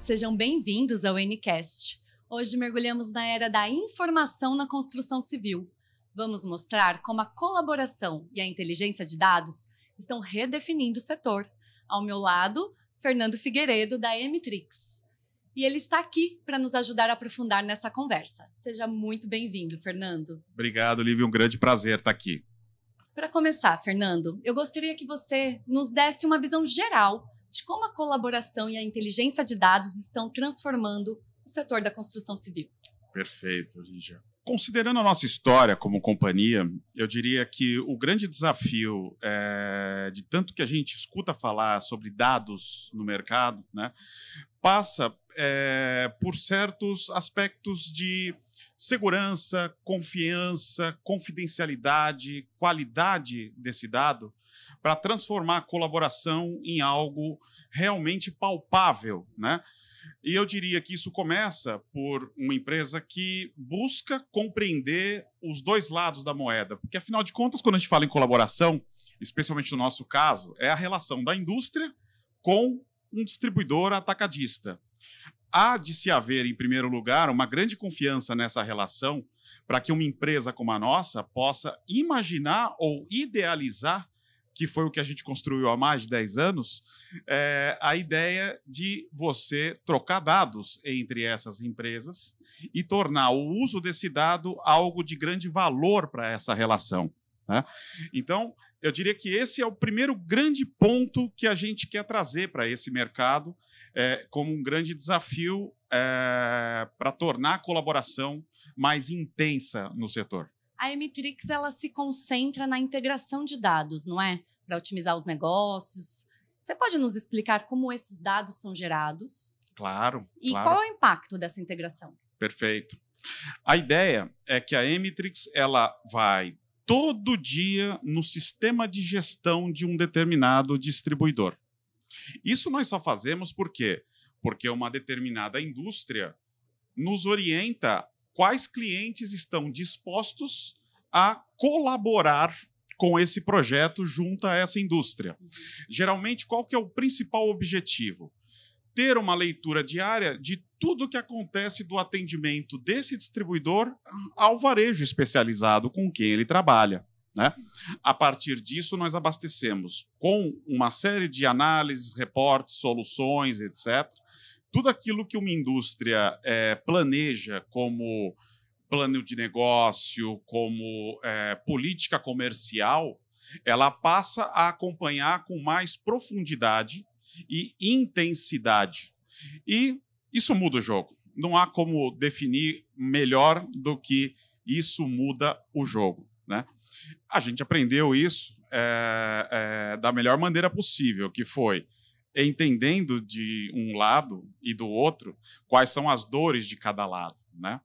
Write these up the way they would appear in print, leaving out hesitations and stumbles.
Sejam bem-vindos ao Ncast. Hoje mergulhamos na era da informação na construção civil. Vamos mostrar como a colaboração e a inteligência de dados estão redefinindo o setor. Ao meu lado, Fernando Figueiredo, da Emitrix. E ele está aqui para nos ajudar a aprofundar nessa conversa. Seja muito bem-vindo, Fernando. Obrigado, Lívia. Um grande prazer estar aqui. Para começar, Fernando, eu gostaria que você nos desse uma visão geral de como a colaboração e a inteligência de dados estão transformando o setor da construção civil. Perfeito, Lígia. Considerando a nossa história como companhia, eu diria que o grande desafio de tanto que a gente escuta falar sobre dados no mercado, né, passa por certos aspectos de segurança, confiança, confidencialidade, qualidade desse dado, para transformar a colaboração em algo realmente palpável, né? E eu diria que isso começa por uma empresa que busca compreender os dois lados da moeda, porque, afinal de contas, quando a gente fala em colaboração, especialmente no nosso caso, é a relação da indústria com um distribuidor atacadista. Há de se haver, em primeiro lugar, uma grande confiança nessa relação para que uma empresa como a nossa possa imaginar ou idealizar, que foi o que a gente construiu há mais de 10 anos, a ideia de você trocar dados entre essas empresas e tornar o uso desse dado algo de grande valor para essa relação. Tá? Então, eu diria que esse é o primeiro grande ponto que a gente quer trazer para esse mercado como um grande desafio para tornar a colaboração mais intensa no setor. A Emitrix ela se concentra na integração de dados, não é? Para otimizar os negócios. Você pode nos explicar como esses dados são gerados? Claro. E qual é o impacto dessa integração? Perfeito. A ideia é que a Emitrix ela vai todo dia no sistema de gestão de um determinado distribuidor. Isso nós só fazemos por quê? Porque uma determinada indústria nos orienta quais clientes estão dispostos a colaborar com esse projeto junto a essa indústria. Geralmente, qual que é o principal objetivo? Ter uma leitura diária de tudo o que acontece do atendimento desse distribuidor ao varejo especializado com quem ele trabalha, né? A partir disso, nós abastecemos com uma série de análises, reportes, soluções, etc., tudo aquilo que uma indústria planeja como plano de negócio, como política comercial, ela passa a acompanhar com mais profundidade e intensidade. E isso muda o jogo. Não há como definir melhor do que isso muda o jogo, né? A gente aprendeu isso da melhor maneira possível, que foi entendendo de um lado e do outro quais são as dores de cada lado, né?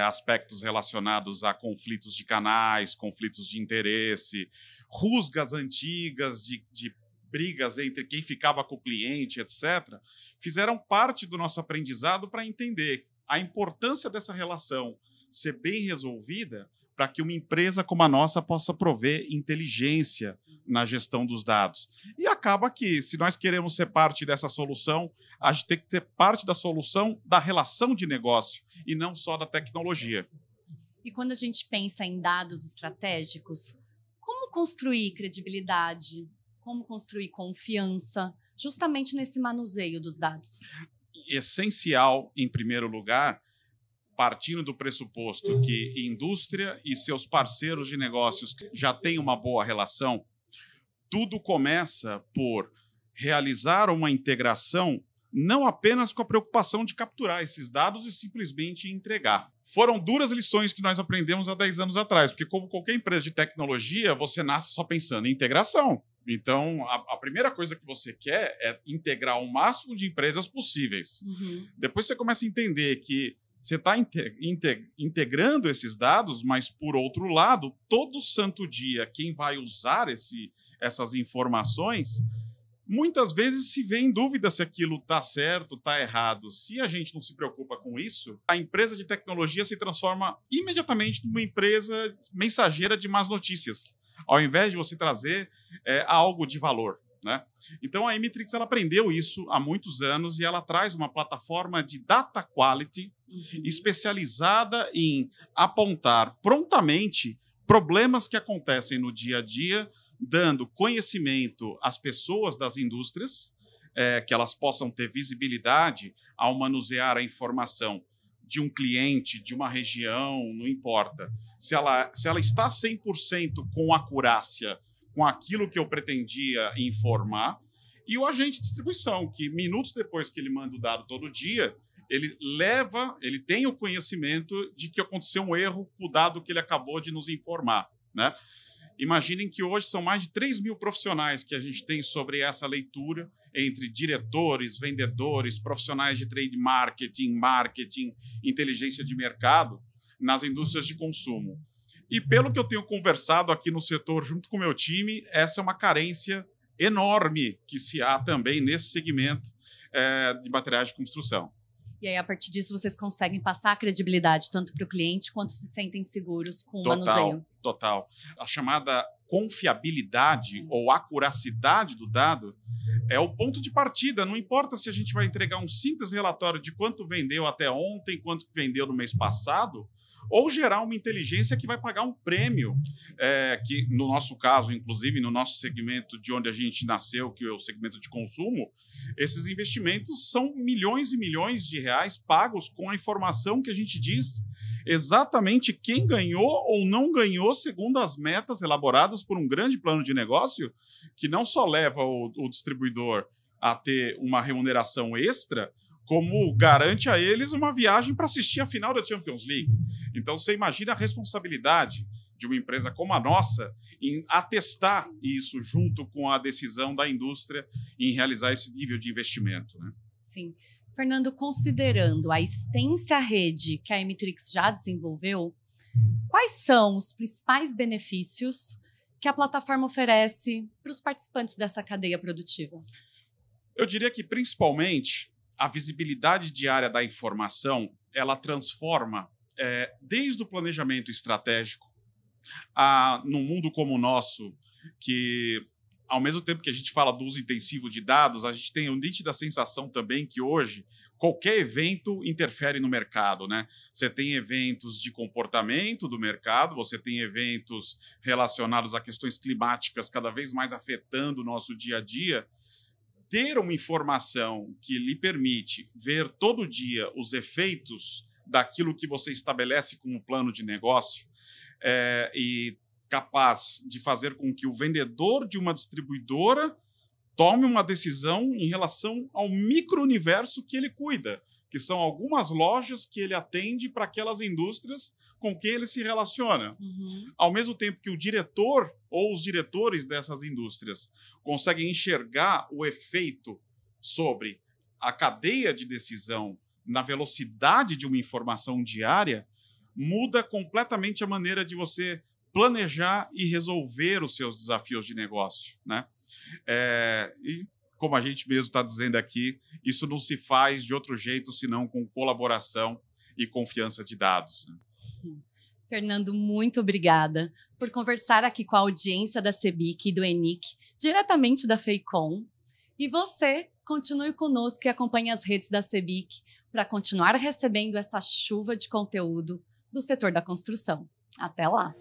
Aspectos relacionados a conflitos de canais, conflitos de interesse, rusgas antigas de brigas entre quem ficava com o cliente, etc., fizeram parte do nosso aprendizado para entender a importância dessa relação ser bem resolvida para que uma empresa como a nossa possa prover inteligência na gestão dos dados. E acaba que, se nós queremos ser parte dessa solução, a gente tem que ter parte da solução da relação de negócio e não só da tecnologia. E quando a gente pensa em dados estratégicos, como construir credibilidade, como construir confiança, justamente nesse manuseio dos dados? Essencial, em primeiro lugar, partindo do pressuposto que indústria e seus parceiros de negócios já têm uma boa relação, tudo começa por realizar uma integração não apenas com a preocupação de capturar esses dados e simplesmente entregar. Foram duras lições que nós aprendemos há 10 anos atrás, porque como qualquer empresa de tecnologia, você nasce só pensando em integração. Então, a primeira coisa que você quer é integrar o máximo de empresas possíveis. Depois você começa a entender que você está integrando esses dados, mas, por outro lado, todo santo dia, quem vai usar essas informações, muitas vezes se vê em dúvida se aquilo está certo, está errado. Se a gente não se preocupa com isso, a empresa de tecnologia se transforma imediatamente numa empresa mensageira de más notícias, ao invés de você trazer algo de valor. né? Então, a Emitrix ela aprendeu isso há muitos anos e ela traz uma plataforma de data quality especializada em apontar prontamente problemas que acontecem no dia a dia, dando conhecimento às pessoas das indústrias, que elas possam ter visibilidade ao manusear a informação de um cliente, de uma região, não importa. Se ela está 100% com acurácia com aquilo que eu pretendia informar, e o agente de distribuição, que minutos depois que ele manda o dado todo dia, ele tem o conhecimento de que aconteceu um erro com o dado que ele acabou de nos informar, né? Imaginem que hoje são mais de 3.000 profissionais que a gente tem sobre essa leitura, entre diretores, vendedores, profissionais de trade marketing, inteligência de mercado, nas indústrias de consumo. E pelo que eu tenho conversado aqui no setor junto com o meu time, essa é uma carência enorme que se há também nesse segmento de materiais de construção. E aí, a partir disso, vocês conseguem passar a credibilidade tanto para o cliente quanto se sentem seguros com o manuseio. Total. A chamada confiabilidade ou acuracidade do dado é o ponto de partida. Não importa se a gente vai entregar um simples relatório de quanto vendeu até ontem, quanto vendeu no mês passado, ou gerar uma inteligência que vai pagar um prêmio, que no nosso caso, inclusive no nosso segmento de onde a gente nasceu, que é o segmento de consumo, esses investimentos são milhões e milhões de reais pagos com a informação que a gente diz exatamente quem ganhou ou não ganhou segundo as metas elaboradas por um grande plano de negócio, que não só leva o distribuidor a ter uma remuneração extra, como garante a eles uma viagem para assistir a final da Champions League. Então, você imagina a responsabilidade de uma empresa como a nossa em atestar isso junto com a decisão da indústria em realizar esse nível de investimento, né? Sim. Fernando, considerando a extensa rede que a Emitrix já desenvolveu, quais são os principais benefícios que a plataforma oferece para os participantes dessa cadeia produtiva? Eu diria que, principalmente, a visibilidade diária da informação, ela transforma, desde o planejamento estratégico, num mundo como o nosso, que, ao mesmo tempo que a gente fala do uso intensivo de dados, a gente tem a nítida sensação também que hoje qualquer evento interfere no mercado, né? Você tem eventos de comportamento do mercado, você tem eventos relacionados a questões climáticas cada vez mais afetando o nosso dia a dia. Ter uma informação que lhe permite ver todo dia os efeitos daquilo que você estabelece como plano de negócio e capaz de fazer com que o vendedor de uma distribuidora tome uma decisão em relação ao micro-universo que ele cuida, que são algumas lojas que ele atende para aquelas indústrias com quem ele se relaciona. Ao mesmo tempo que o diretor ou os diretores dessas indústrias conseguem enxergar o efeito sobre a cadeia de decisão na velocidade de uma informação diária, muda completamente a maneira de você planejar e resolver os seus desafios de negócio, né? E, como a gente mesmo está dizendo aqui, isso não se faz de outro jeito senão com colaboração e confiança de dados, né? Fernando, muito obrigada por conversar aqui com a audiência da CEBIC e do ENIC, diretamente da FEICOM. E você, continue conosco e acompanhe as redes da CEBIC para continuar recebendo essa chuva de conteúdo do setor da construção. Até lá!